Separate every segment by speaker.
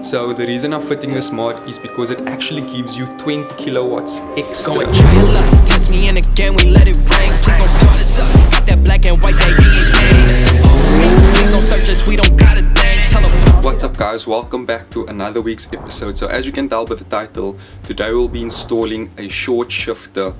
Speaker 1: So the reason I'm fitting this mod is because it actually gives you 20 kilowatts extra.
Speaker 2: Go and try your luck, test me in again, we let it rain. Please don't start us up, got that black and white, that yin and yang. It's the OC, please don't search us, we don't got a thing. Tell 'em.
Speaker 1: What's up guys, welcome back to another week's episode. So as you can tell by the title, today we'll be installing a short shifter.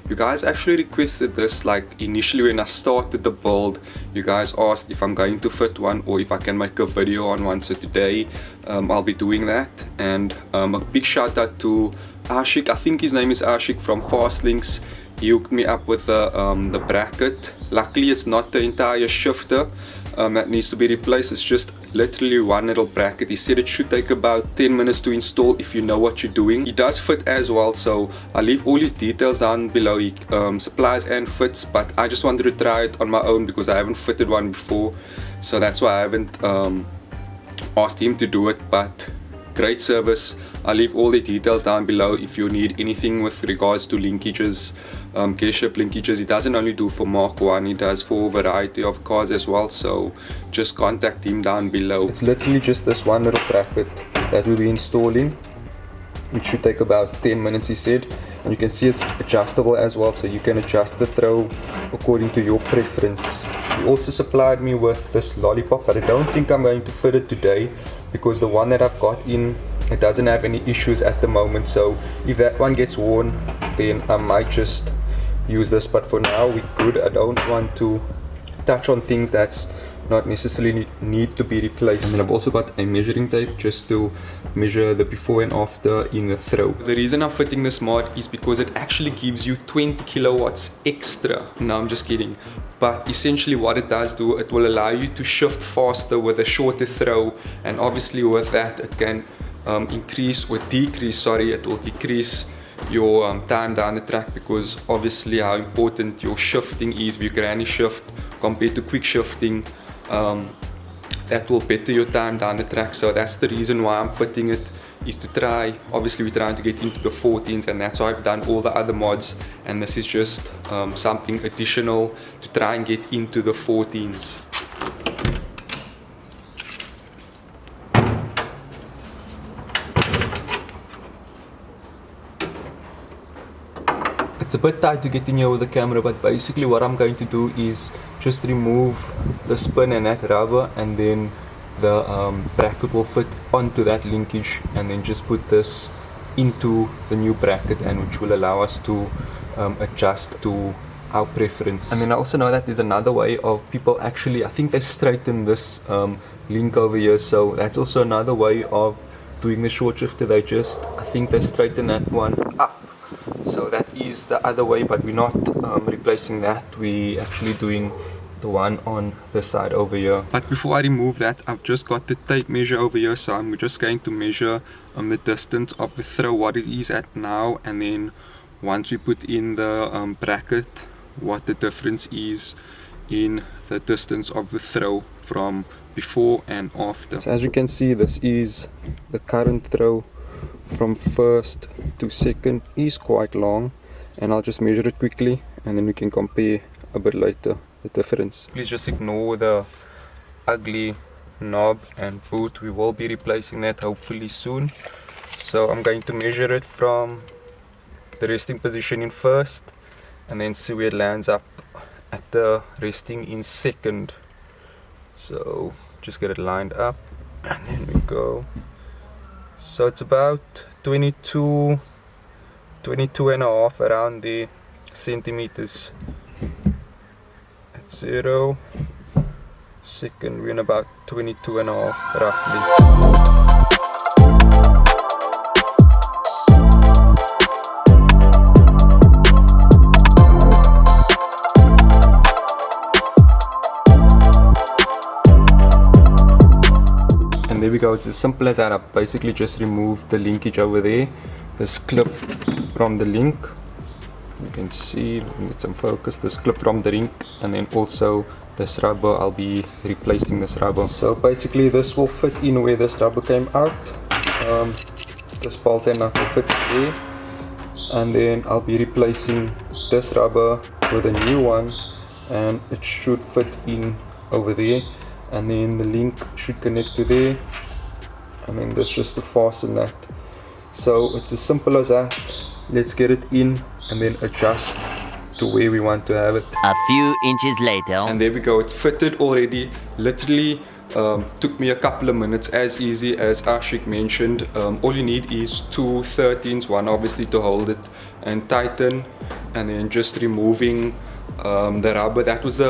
Speaker 1: You guys actually requested this, like initially when I started the build. You guys asked if I'm going to fit one or if I can make a video on one. So today I'll be doing that. And a big shout out to Ashik, I think his name is Ashik from Fastlinks. He hooked me up with the bracket. Luckily it's not the entire shifter that needs to be replaced. It's just literally one little bracket. He said it should take about 10 minutes to install if you know what you're doing. He does fit as well, so I'll leave all his details down below. He supplies and fits, but I just wanted to try it on my own because I haven't fitted one before, so that's why I haven't asked him to do it. But great service. I'll leave all the details down below if you need anything with regards to linkages, gear shift linkages. He doesn't only do for Mk1, he does for a variety of cars as well, so just contact him down below. It's literally just this one little bracket that we'll be installing, which should take about 10 minutes, he said. And you can see it's adjustable as well, so you can adjust the throw according to your preference. He also supplied me with this lollipop, but I don't think I'm going to fit it today because the one that I've got in, it doesn't have any issues at the moment. So if that one gets worn, then I might just use this, but for now we're good. I don't want to touch on things that's not necessarily need to be replaced. And then I've also got a measuring tape just to measure the before and after in the throw. The reason I'm fitting this mod is because it actually gives you 20 kilowatts extra. No, I'm just kidding. But essentially what it does do, it will allow you to shift faster with a shorter throw, and obviously with that it can it will decrease your time down the track, because obviously how important your shifting is. If you granny shift compared to quick shifting, that will better your time down the track. So that's the reason why I'm fitting it, is to try, obviously we're trying to get into the 14s, and that's why I've done all the other mods, and this is just something additional to try and get into the 14s. It's a bit tight to get in here with the camera, but basically what I'm going to do is just remove the spin and that rubber, and then the bracket will fit onto that linkage, and then just put this into the new bracket, and which will allow us to adjust to our preference. And then I also know that there's another way of people actually, I think they straighten this link over here, so that's also another way of doing the short shifter. They just, I think they straighten that one up. So that is the other way, but we're not replacing that. We're actually doing the one on this side over here. But before I remove that, I've just got the tape measure over here, so I'm just going to measure the distance of the throw, what it is at now, and then once we put in the bracket, what the difference is in the distance of the throw from before and after. So as you can see, this is the current throw from first to second is quite long, and I'll just measure it quickly and then we can compare a bit later the difference. Please just ignore the ugly knob and boot. We will be replacing that hopefully soon. So I'm going to measure it from the resting position in first, and then see where it lands up at the resting in second. So just get it lined up, and then we go. So it's about 22 and a half, around the centimeters. At 0 second, we're in about 22 and a half roughly. And there we go, it's as simple as that. I basically just removed the linkage over there, this clip from the link. You can see, get some focus, this clip from the link, and then also this rubber. I'll be replacing this rubber. So basically this will fit in where this rubber came out. This bolt and nut will fit there, and then I'll be replacing this rubber with a new one, and it should fit in over there. And then the link should connect to there, and then this just to fasten that. So it's as simple as that. Let's get it in and then adjust to where we want to have it.
Speaker 2: A few inches later.
Speaker 1: And there we go, it's fitted already. Literally took me a couple of minutes, as easy as Ashik mentioned. All you need is 2 13s, one obviously to hold it and tighten, and then just removing the rubber. That was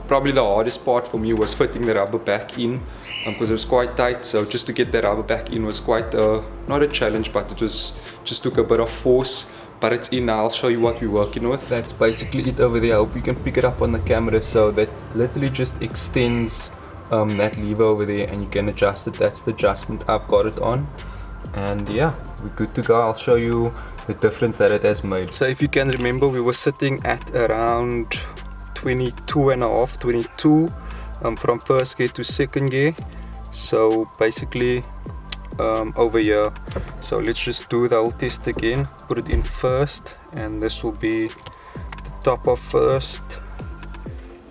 Speaker 1: probably the hardest part for me, was fitting the rubber back in, because it was quite tight. So just to get the rubber back in was quite not a challenge, but it was just took a bit of force. But it's in now. I'll show you what we're working with. That's basically it over there. I hope you can pick it up on the camera. So that literally just extends that lever over there, and you can adjust it. That's the adjustment I've got it on, and yeah, we're good to go. I'll show you the difference that it has made. So if you can remember, we were sitting at around 22 from first gear to second gear. So basically over here, so let's just do the whole test again. Put it in first, and this will be the top of first.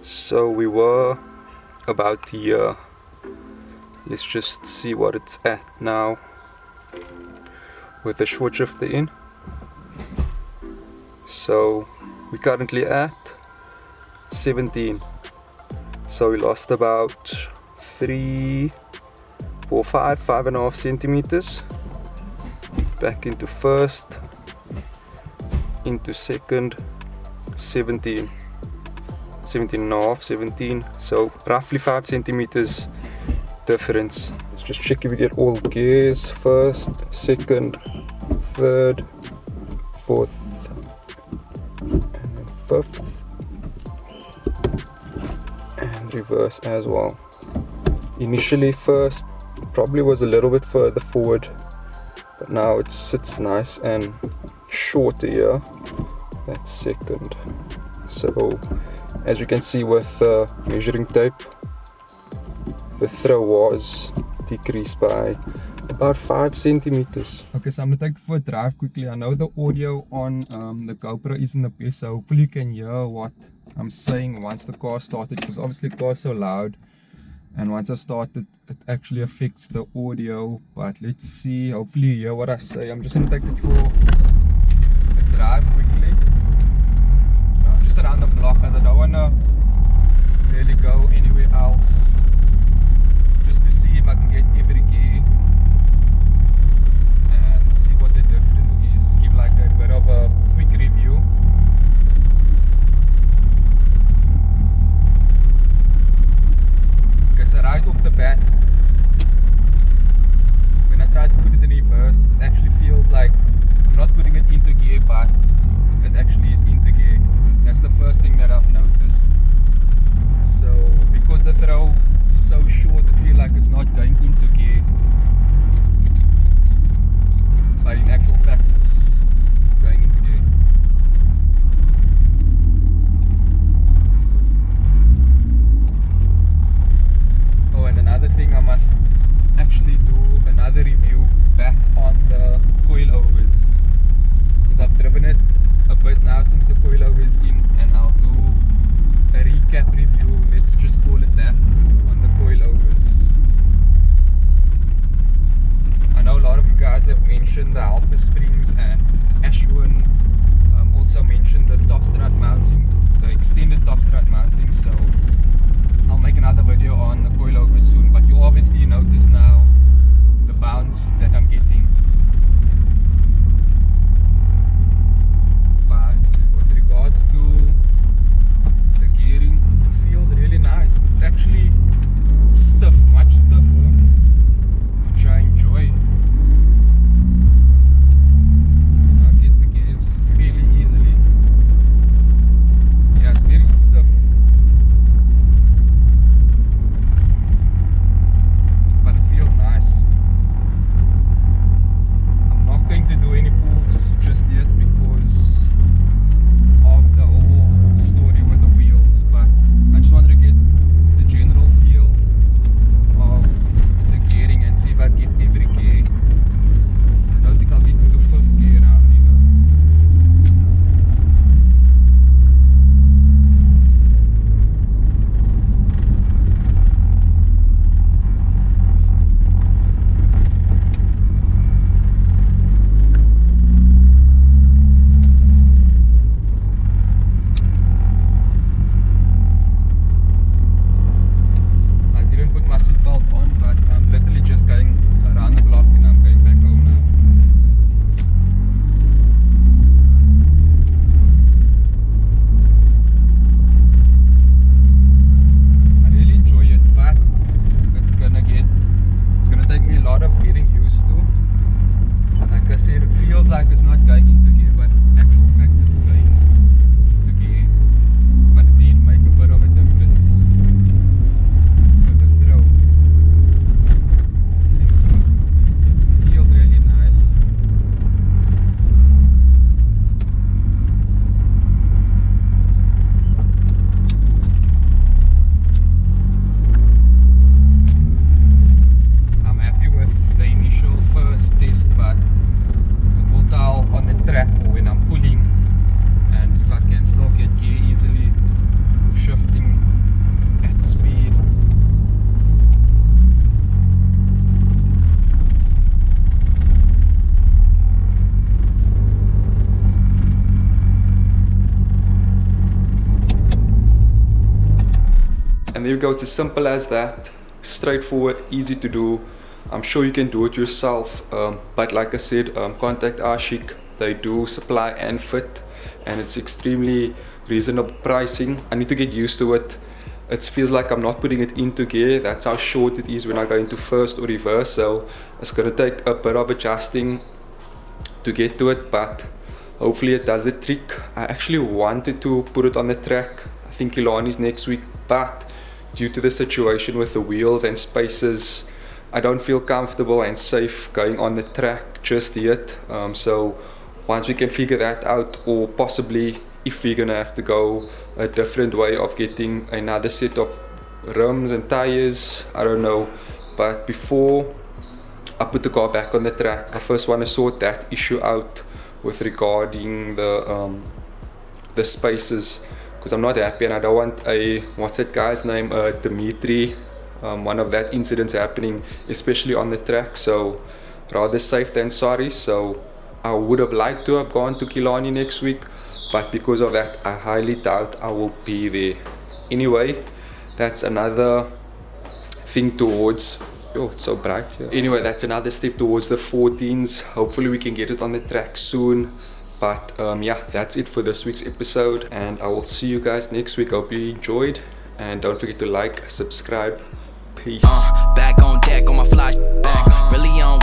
Speaker 1: So we were about here. Let's just see what it's at now with the short shifter in. So we're currently at 17. So we lost about 5.5 centimeters. Back into first, into second, 17 and a half, 17. So roughly 5 centimeters difference. Let's just check if we get all gears: first, second, third, fourth, and then fifth, and reverse as well. Initially first probably was a little bit further forward, but now it sits nice and shorter here. That's second. So as you can see with measuring tape, the throw was decreased by about 5 centimeters. Okay, so I'm gonna take for a drive quickly. I know the audio on the GoPro isn't the best, so hopefully you can hear what I'm saying once the car started, because obviously the car is so loud, and once I started it actually affects the audio. But let's see, hopefully you hear what I say. I'm just gonna take it for a drive quickly, just around the block, as I don't wanna really go anywhere else, just to see if I can get every gear and see what the difference is, give like a bit of a quick review. Okay, so right off the bat, when I try to put it in reverse, it actually feels like I'm not putting it into gear, but it actually is into gear. That's the first thing that I've noticed. So because the throw is so short, I feel like it's not going into gear, but in actual fact it's going into gear. Oh, and another thing, I must actually do another review back on the coilovers, because I've driven it a bit now since the coilover is in, and I'll do a recap review, let's just call it that, on the coilovers. I know a lot of you guys have mentioned the Halper springs, and Ashwin also mentioned the top strut mounting, the extended top strut mounting, so I'll make another video on the coilovers soon. But you obviously notice now the bounce that I'm getting. But with regards to the gearing, it feels really nice. It's actually stiff, much stiffer, which I enjoy. I get the gears fairly easily. Yeah, it's very stiff, but it feels nice. And there you go, it's as simple as that. Straightforward, easy to do. I'm sure you can do it yourself, but like I said, contact Ashik. They do supply and fit, and it's extremely reasonable pricing. I need to get used to it. It feels like I'm not putting it into gear. That's how short it is when I go into first or reverse, so it's gonna take a bit of adjusting to get to it, but hopefully it does the trick. I actually wanted to put it on the track, I think Ilani's next week, but due to the situation with the wheels and spaces, I don't feel comfortable and safe going on the track just yet. So once we can figure that out, or possibly if we're gonna have to go a different way of getting another set of rims and tires, I don't know. But before I put the car back on the track, I first want to sort that issue out with regarding the spaces, because I'm not happy and I don't want a, what's that guy's name, Dimitri, one of that incidents happening, especially on the track. So rather safe than sorry. So I would have liked to have gone to Killarney next week, but because of that I highly doubt I will be there. Anyway, that's another thing towards, oh, it's so bright here. Anyway, that's another step towards the 14s. Hopefully we can get it on the track soon. But yeah, that's it for this week's episode, and I will see you guys next week. Hope you enjoyed, and don't forget to like, subscribe. Peace.
Speaker 2: Back on deck on my fly back. Really on